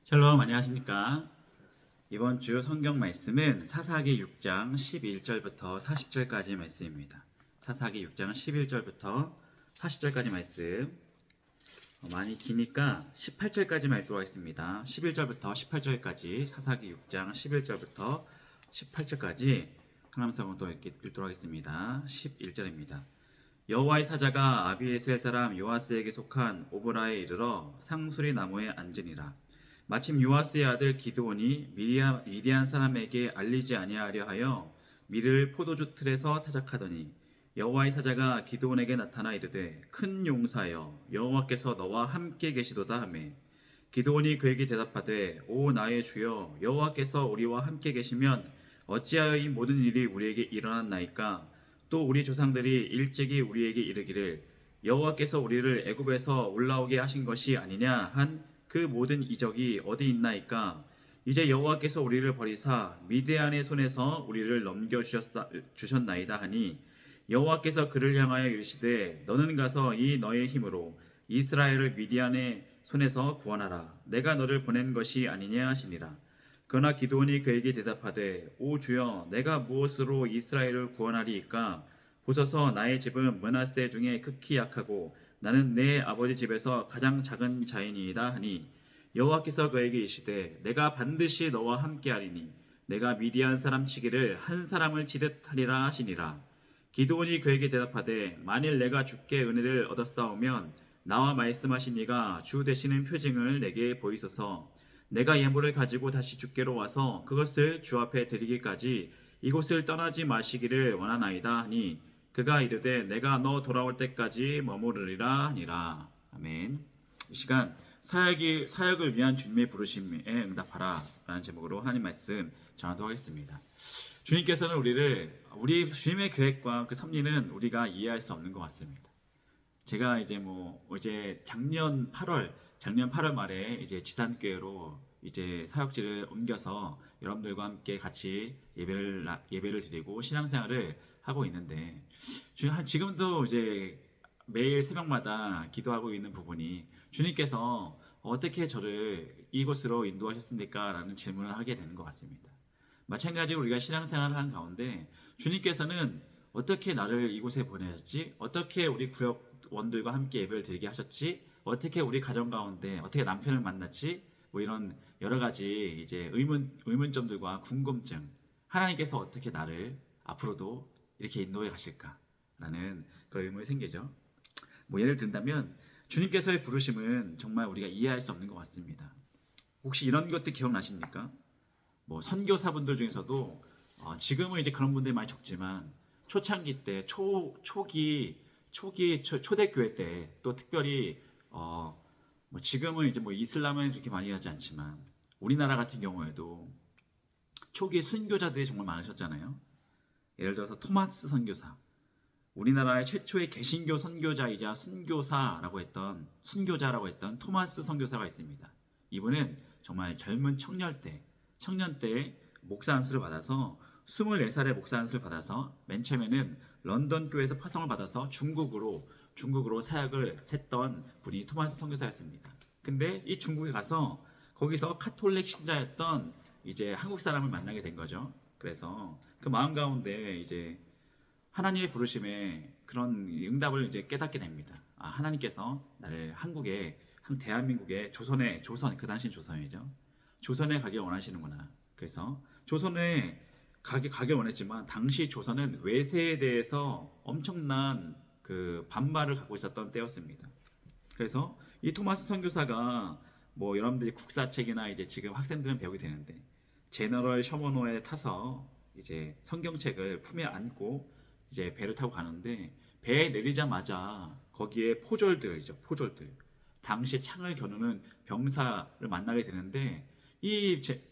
샬롬, 안녕하십니까? 이번 주 성경 말씀은 사사기 6장 11절부터 40절까지 말씀입니다. 사사기 6장 11절부터 40절까지 말씀. 많이 기니까 18절까지만 읽도록 하겠습니다. 11절부터 18절까지 사사기 6장 11절부터 18절까지 하나님성은 또 읽도록 하겠습니다. 11절입니다. 여호와의 사자가 아비에셀 사람 요아스에게 속한 오브라에 이르러 상수리 나무에 앉으니라. 마침 요아스의 아들 기드온이 미디안 사람에게 알리지 아니하려 하여 밀을 포도주 틀에서 타작하더니 여호와의 사자가 기드온에게 나타나 이르되 큰 용사여 여호와께서 너와 함께 계시도다 하매 기드온이 그에게 대답하되 오 나의 주여 여호와께서 우리와 함께 계시면 어찌하여 이 모든 일이 우리에게 일어났나이까. 또 우리 조상들이 일찍이 우리에게 이르기를 여호와께서 우리를 애굽에서 올라오게 하신 것이 아니냐 한 그 모든 이적이 어디 있나이까. 이제 여호와께서 우리를 버리사 미드안의 손에서 우리를 넘겨주셨나이다 하니 여호와께서 그를 향하여 이르시되 너는 가서 이 너의 힘으로 이스라엘을 미디안의 손에서 구원하라. 내가 너를 보낸 것이 아니냐 하시니라. 그러나 기드온이 그에게 대답하되 오 주여 내가 무엇으로 이스라엘을 구원하리이까. 보소서 나의 집은 므낫세 중에 극히 약하고 나는 내 아버지 집에서 가장 작은 자이니이다 하니 여호와께서 그에게 이르시되 내가 반드시 너와 함께하리니 내가 미디안 사람 치기를 한 사람을 치듯 하리라 하시니라. 기드온이 그에게 대답하되 만일 내가 주께 은혜를 얻었사오면 나와 말씀하신 이가 주 되시는 표징을 내게 보이소서. 내가 예물을 가지고 다시 주께로 와서 그것을 주 앞에 드리기까지 이곳을 떠나지 마시기를 원하나이다 하니 그가 이르되 내가 너 돌아올 때까지 머무르리라 하니라. 아멘. 이 시간 사역을 위한 주님의 부르심에 응답하라 라는 제목으로 하나님 말씀 전하도록 하겠습니다. 주님께서는 우리 주님의 계획과 그 섭리는 우리가 이해할 수 없는 것 같습니다. 제가 이제 작년 8월 말에 이제 지산교회로 이제 사역지를 옮겨서 여러분들과 함께 같이 예배를 드리고 신앙생활을 하고 있는데 지금도 이제 매일 새벽마다 기도하고 있는 부분이 주님께서 어떻게 저를 이곳으로 인도하셨습니까? 라는 질문을 하게 되는 것 같습니다. 마찬가지로 우리가 신앙생활을 하는 가운데 주님께서는 어떻게 나를 이곳에 보내셨지? 어떻게 우리 구역원들과 함께 예배를 드리게 하셨지? 어떻게 우리 가정 가운데 어떻게 남편을 만났지? 이런 여러 가지 이제 의문점들과 궁금증, 하나님께서 어떻게 나를 앞으로도 이렇게 인도해 가실까라는 그런 의문이 생기죠. 예를 든다면 주님께서의 부르심은 정말 우리가 이해할 수 없는 것 같습니다. 혹시 이런 것들 기억나십니까? 선교사분들 중에서도 지금은 이제 그런 분들이 많이 적지만 초창기 때 초기 초대교회 때 또 특별히 지금은 이제 이슬람은 그렇게 많이 하지 않지만 우리나라 같은 경우에도 초기 순교자들이 정말 많으셨잖아요. 예를 들어서 토마스 선교사, 우리나라의 최초의 개신교 선교자이자 순교자라고 했던 토마스 선교사가 있습니다. 이분은 정말 젊은 청년 때 목사 안수를 받아서 24살에 목사 안수를 받아서 맨 처음에는 런던 교회에서 파송을 받아서 중국으로 사역을 했던 분이 토마스 선교사였습니다. 근데 이 중국에 가서 거기서 카톨릭 신자였던 이제 한국 사람을 만나게 된 거죠. 그래서 그 마음 가운데 이제 하나님의 부르심에 그런 응답을 이제 깨닫게 됩니다. 하나님께서 나를 대한민국의 조선, 그 당시는 조선이죠. 조선에 가길 원하시는구나. 그래서 조선에 가길 원했지만 당시 조선은 외세에 대해서 엄청난 그 반발을 갖고 있었던 때였습니다. 그래서 이 토마스 선교사가 여러분들이 국사책이나 이제 지금 학생들은 배우게 되는데 제너럴 셔먼호에 타서 이제 성경책을 품에 안고 이제 배를 타고 가는데 배에 내리자마자 거기에 포졸들 당시 창을 겨누는 병사를 만나게 되는데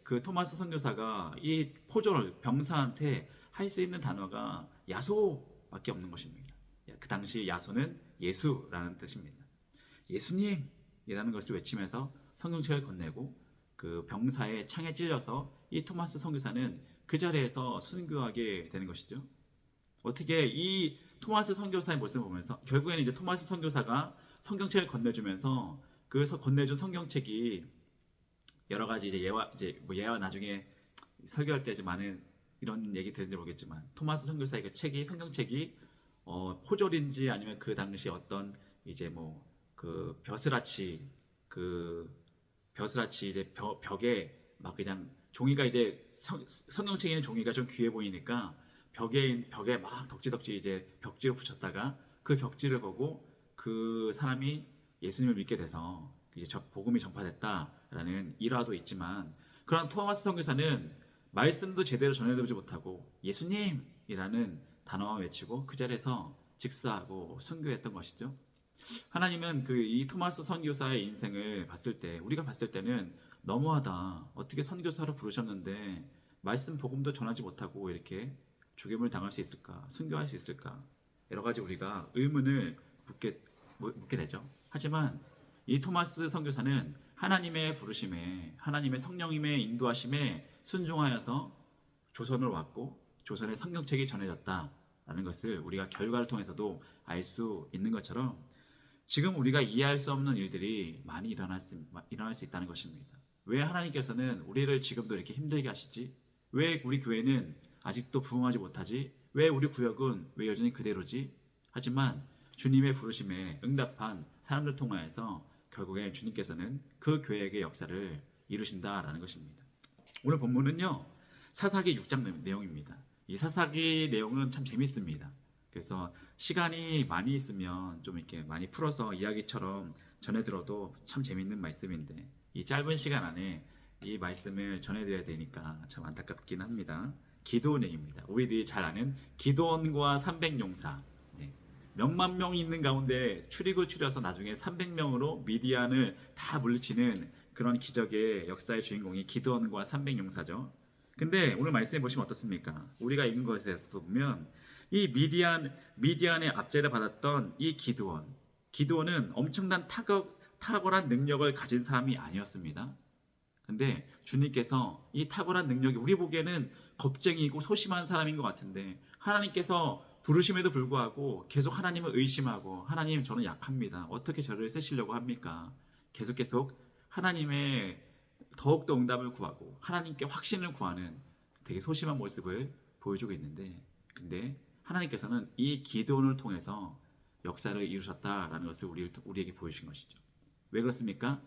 그 토마스 선교사가 이 병사한테 할 수 있는 단어가 야소밖에 없는 것입니다. 그 당시 야소는 예수라는 뜻입니다. 예수님이라는 것을 외치면서 성경책을 건네고 그 병사의 창에 찔려서 이 토마스 선교사는 그 자리에서 순교하게 되는 것이죠. 어떻게 이 토마스 선교사의 모습을 보면서 결국에는 이제 토마스 선교사가 성경책을 건네주면서 그 건네준 성경책이 여러 가지 이제 예와 나중에 설교할 때 이제 많은 이런 얘기 들은지 모르겠지만 토마스 선교사의 그 책이 성경책이 포졸인지 아니면 그 당시 어떤 이제 뭐 그 벼슬아치 이제 벽에 막 그냥 종이가 이제 성경책에 있는 종이가 좀 귀해 보이니까 벽에 막 덕지덕지 이제 벽지로 붙였다가 그 벽지를 보고 그 사람이 예수님을 믿게 돼서 이제 복음이 전파됐다라는 일화도 있지만 그런 토마스 선교사는 말씀도 제대로 전해드리지 못하고 예수님이라는 단어만 외치고 그 자리에서 직사하고 순교했던 것이죠. 하나님은 이 토마스 선교사의 인생을 봤을 때 우리가 봤을 때는 너무하다. 어떻게 선교사로 부르셨는데 말씀 복음도 전하지 못하고 이렇게 죽임을 당할 수 있을까? 순교할 수 있을까? 여러 가지 우리가 의문을 묻게 되죠. 하지만 이 토마스 선교사는 하나님의 부르심에 하나님의 성령님의 인도하심에 순종하여서 조선으로 왔고 조선의 성경책이 전해졌다라는 것을 우리가 결과를 통해서도 알 수 있는 것처럼 지금 우리가 이해할 수 없는 일들이 많이 일어날 수 있다는 것입니다. 왜 하나님께서는 우리를 지금도 이렇게 힘들게 하시지? 왜 우리 교회는 아직도 부흥하지 못하지? 왜 우리 구역은 왜 여전히 그대로지? 하지만 주님의 부르심에 응답한 사람들 통하여서 결국에 주님께서는 그 교회의 역사를 이루신다라는 것입니다. 오늘 본문은요 사사기 6장 내용입니다. 이 사사기 내용은 참 재밌습니다. 그래서 시간이 많이 있으면 좀 이렇게 많이 풀어서 이야기처럼 전해들어도 참 재밌는 말씀인데 이 짧은 시간 안에 이 말씀을 전해드려야 되니까 참 안타깝긴 합니다. 기드온 얘기입니다. 우리들이 잘 아는 기드온과 300용사. 몇만 명이 있는 가운데 추려서 나중에 300명으로 미디안을 다 물리치는 그런 기적의 역사의 주인공이 기드온과 300용사죠. 근데 오늘 말씀해 보시면 어떻습니까? 우리가 읽은 것에서 보면 이 미디안의 압제를 받았던 이 기드온은 엄청난 탁월한 능력을 가진 사람이 아니었습니다. 근데 주님께서 이 탁월한 능력이 우리 보기에는 겁쟁이고 소심한 사람인 것 같은데 하나님께서 부르심에도 불구하고 계속 하나님을 의심하고 하나님 저는 약합니다. 어떻게 저를 쓰시려고 합니까? 계속 하나님의 더욱더 응답을 구하고 하나님께 확신을 구하는 되게 소심한 모습을 보여주고 있는데 근데 하나님께서는 이 기드온을 통해서 역사를 이루셨다라는 것을 우리에게 보여주신 것이죠. 왜 그렇습니까?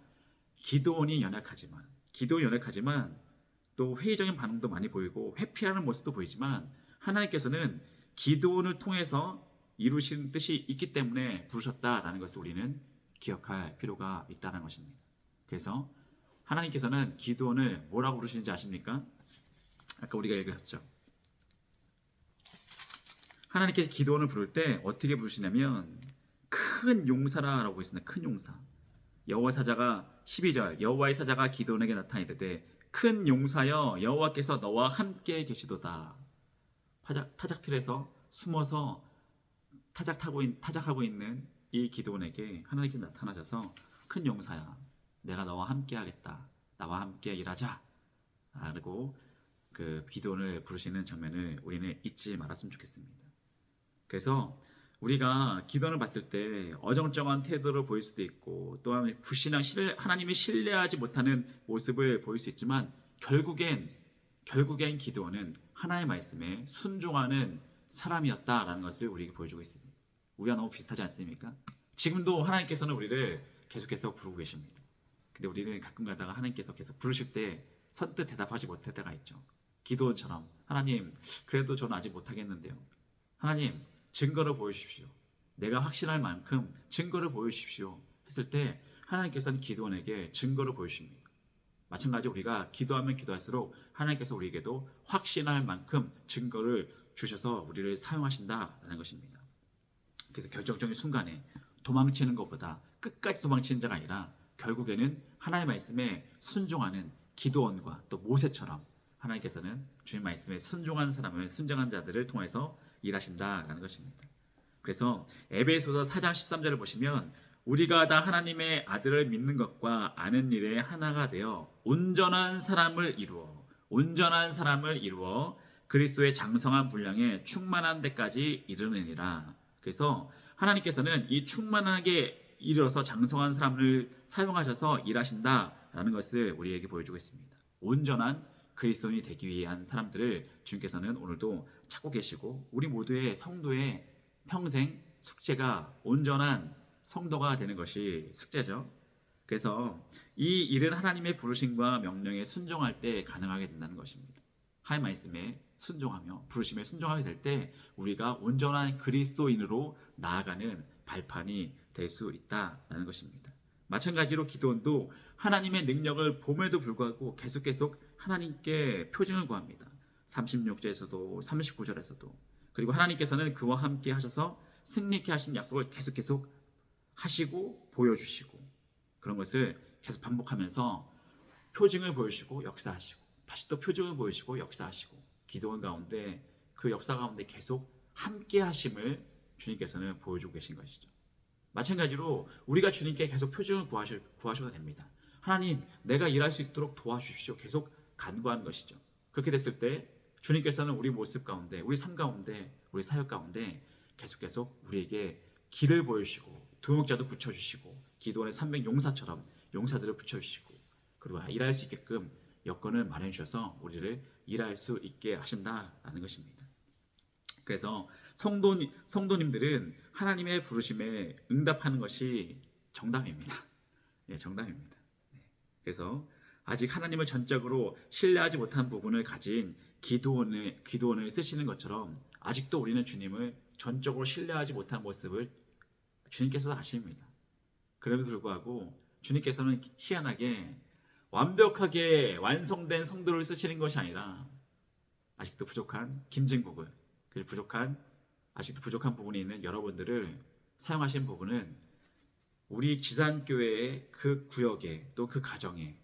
기드온이 연약하지만 또 회의적인 반응도 많이 보이고 회피하는 모습도 보이지만 하나님께서는 기드온을 통해서 이루신 뜻이 있기 때문에 부르셨다라는 것을 우리는 기억할 필요가 있다는 것입니다. 그래서 하나님께서는 기드온을 뭐라고 부르시는지 아십니까? 아까 우리가 읽었죠. 하나님께서 기드온을 부를 때 어떻게 부르시냐면 큰 용사라고 했습니다. 큰 용사. 여호와 사자가 12절 여호와의 사자가 기드온에게 나타나 이르되 큰 용사여 여호와께서 너와 함께 계시도다. 타작틀에서 숨어서 타작하고 있는 이 기드온에게 하나님께서 나타나셔서 큰 용사야 내가 너와 함께 하겠다. 나와 함께 일하자. 라고 그 기드온을 부르시는 장면을 우리는 잊지 말았으면 좋겠습니다. 그래서 우리가 기도를 봤을 때 어정쩡한 태도를 보일 수도 있고 또한 불신앙 하나님을 신뢰하지 못하는 모습을 보일 수 있지만 결국엔 기도는 하나님의 말씀에 순종하는 사람이었다라는 것을 우리에게 보여주고 있습니다. 우리가 너무 비슷하지 않습니까? 지금도 하나님께서는 우리를 계속해서 부르고 계십니다. 근데 우리는 가끔 가다가 하나님께서 계속 부르실 때 선뜻 대답하지 못할 때가 있죠. 기도원처럼 하나님 그래도 저는 아직 못하겠는데요. 하나님 증거를 보여주십시오. 내가 확신할 만큼 증거를 보여주십시오. 했을 때 하나님께서는 기도원에게 증거를 보여주십니다. 마찬가지로 우리가 기도하면 기도할수록 하나님께서 우리에게도 확신할 만큼 증거를 주셔서 우리를 사용하신다라는 것입니다. 그래서 결정적인 순간에 도망치는 것보다 끝까지 도망치는 자가 아니라 결국에는 하나님의 말씀에 순종하는 기도원과 또 모세처럼 하나님께서는 주님 말씀에 순종한 자들을 통해서 일하신다라는 것입니다. 그래서 에베소서 4장 13절을 보시면 우리가 다 하나님의 아들을 믿는 것과 아는 일에 하나가 되어 온전한 사람을 이루어 그리스도의 장성한 분량에 충만한 데까지 이르느니라. 그래서 하나님께서는 이 충만하게 이르러서 장성한 사람을 사용하셔서 일하신다 있다라는 것을 우리에게 보여주고 있습니다. 온전한 그리스도인이 되기 위한 사람들을 주님께서는 오늘도 찾고 계시고 우리 모두의 성도의 평생 숙제가 온전한 성도가 되는 것이 숙제죠. 그래서 이 일은 하나님의 부르심과 명령에 순종할 때 가능하게 된다는 것입니다. 하나님 말씀에 순종하며 부르심에 순종하게 될 때 우리가 온전한 그리스도인으로 나아가는 발판이 될 수 있다는 것입니다. 마찬가지로 기도원도 하나님의 능력을 봄에도 불구하고 계속 하나님께 표징을 구합니다. 36절에서도 39절에서도 그리고 하나님께서는 그와 함께 하셔서 승리케 하신 약속을 계속 하시고 보여주시고 그런 것을 계속 반복하면서 표징을 보여주시고 역사하시고 다시 또 표징을 보여주시고 역사하시고 기도원 가운데 그 역사 가운데 계속 함께 하심을 주님께서는 보여주고 계신 것이죠. 마찬가지로 우리가 주님께 계속 표징을 구하셔도 됩니다. 하나님, 내가 일할 수 있도록 도와주십시오. 계속 간구하는 것이죠. 그렇게 됐을 때 주님께서는 우리 모습 가운데, 우리 삶 가운데, 우리 사역 가운데 계속 우리에게 길을 보여주시고 동역자도 붙여주시고 기도원의 300 용사처럼 용사들을 붙여주시고 그리고 일할 수 있게끔 여건을 마련해 주셔서 우리를 일할 수 있게 하신다라는 것입니다. 그래서 성도님들은 하나님의 부르심에 응답하는 것이 정답입니다. 정답입니다. 그래서 아직 하나님을 전적으로 신뢰하지 못한 부분을 가진 기도원을 쓰시는 것처럼 아직도 우리는 주님을 전적으로 신뢰하지 못한 모습을 주님께서도 아십니다. 그럼에도 불구하고 주님께서는 희한하게 완벽하게 완성된 성도를 쓰시는 것이 아니라 아직도 부족한 김진국을 아직도 부족한 부분이 있는 여러분들을 사용하신 부분은 우리 지산교회의 그 구역에 또 그 가정에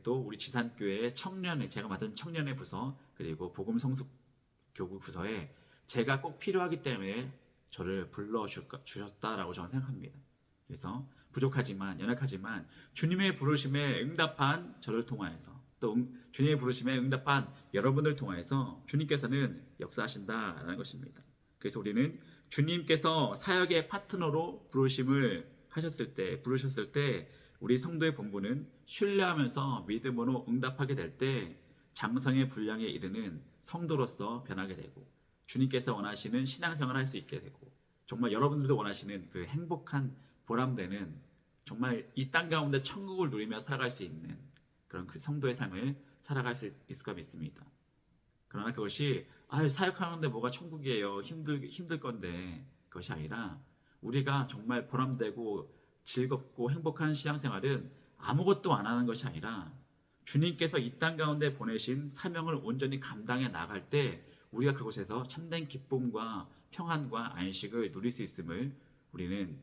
또 우리 지산교회의 청년의 제가 맡은 청년의 부서 그리고 복음성숙교구 부서에 제가 꼭 필요하기 때문에 저를 불러주셨다라고 저는 생각합니다. 그래서 부족하지만 연약하지만 주님의 부르심에 응답한 저를 통하여서 또 주님의 부르심에 응답한 여러분들 통하여서 주님께서는 역사하신다라는 것입니다. 그래서 우리는 주님께서 사역의 파트너로 부르셨을 때 우리 성도의 본분은 신뢰하면서 믿음으로 응답하게 될 때 장성의 분량에 이르는 성도로서 변하게 되고 주님께서 원하시는 신앙생활을 할 수 있게 되고 정말 여러분들도 원하시는 그 행복한 보람되는 정말 이 땅 가운데 천국을 누리며 살아갈 수 있는 그런 그 성도의 삶을 살아갈 수 있을까 믿습니다. 그러나 그것이 사역하는데 뭐가 천국이에요. 힘들 건데 그것이 아니라 우리가 정말 보람되고 즐겁고 행복한 신앙생활은 아무것도 안 하는 것이 아니라 주님께서 이 땅 가운데 보내신 사명을 온전히 감당해 나갈 때 우리가 그곳에서 참된 기쁨과 평안과 안식을 누릴 수 있음을 우리는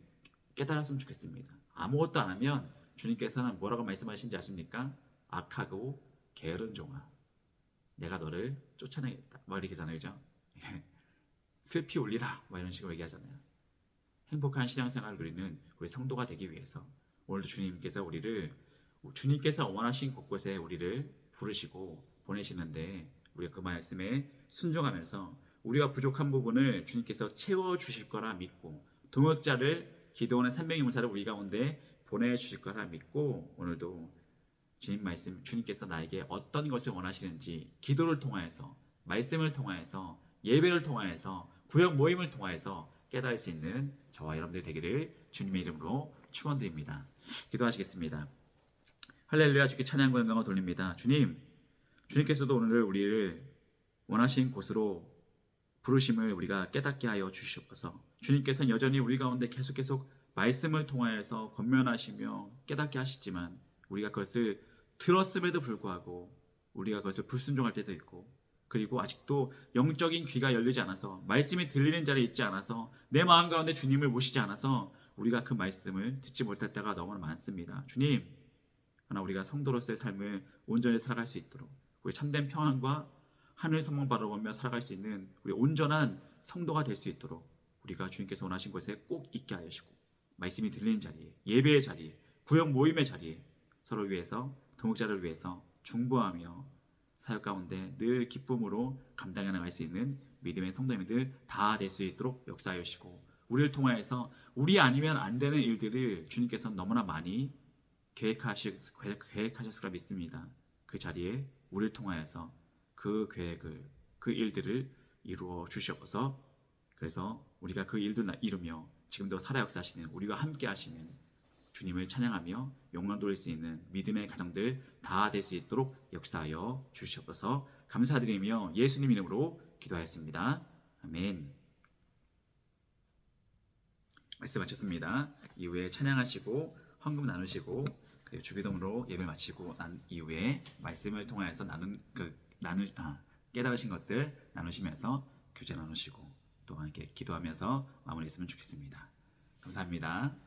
깨달았으면 좋겠습니다. 아무것도 안 하면 주님께서는 뭐라고 말씀하신지 아십니까? 악하고 게으른 종아, 내가 너를 쫓아내겠다. 이렇게 하잖아요, 그죠? 슬피 울리라, 이런 식으로 얘기하잖아요. 행복한 신앙생활을 누리는 우리 성도가 되기 위해서 오늘도 주님께서 원하신 곳곳에 우리를 부르시고 보내시는데 우리가 그 말씀에 순종하면서 우리가 부족한 부분을 주님께서 채워주실 거라 믿고 동역자를 기도원의 300 용사를 우리 가운데 보내주실 거라 믿고 오늘도 주님께서 나에게 어떤 것을 원하시는지 기도를 통하여서 말씀을 통하여서 예배를 통하여서 구역 모임을 통하여서 깨달을 수 있는 저와 여러분들 되기를 주님의 이름으로 축원드립니다. 기도하시겠습니다. 할렐루야. 주께 찬양과 영광을 돌립니다. 주님께서도 오늘 우리를 원하신 곳으로 부르심을 우리가 깨닫게 하여 주시옵소서. 주님께서는 여전히 우리 가운데 계속 말씀을 통하여서 권면하시며 깨닫게 하시지만 우리가 그것을 들었음에도 불구하고 우리가 그것을 불순종할 때도 있고 그리고 아직도 영적인 귀가 열리지 않아서 말씀이 들리는 자리에 있지 않아서 내 마음 가운데 주님을 모시지 않아서 우리가 그 말씀을 듣지 못할 때가 너무 많습니다. 주님, 그러나 우리가 성도로서의 삶을 온전히 살아갈 수 있도록 우리 참된 평안과 하늘 소망 바라보며 살아갈 수 있는 우리 온전한 성도가 될 수 있도록 우리가 주님께서 원하신 곳에 꼭 있게 하시고 말씀이 들리는 자리에 예배의 자리에 구역 모임의 자리에 서로를 위해서 동역자를 위해서 중보하며 사역 가운데 늘 기쁨으로 감당해 나갈 수 있는 믿음의 성도님들 다 될 수 있도록 역사하여 주시고 우리를 통하여서 우리 아니면 안 되는 일들을 주님께서는 너무나 많이 계획하셨으라 믿습니다. 그 자리에 우리를 통하여서 그 계획을, 그 일들을 이루어 주시옵소서. 그래서 우리가 그 일들을 이루며 지금도 살아 역사하시는 우리가 함께 하시는 주님을 찬양하며 영광 돌릴 수 있는 믿음의 가정들 다 될 수 있도록 역사하여 주시옵소서. 감사드리며 예수님 이름으로 기도하였습니다. 아멘. 말씀 마쳤습니다. 이후에 찬양하시고 헌금 나누시고 그리고 주기도문으로 예배를 마치고 난 이후에 말씀을 통하여서 깨달으신 것들 나누시면서 교제 나누시고 또 함께 기도하면서 마무리했으면 좋겠습니다. 감사합니다.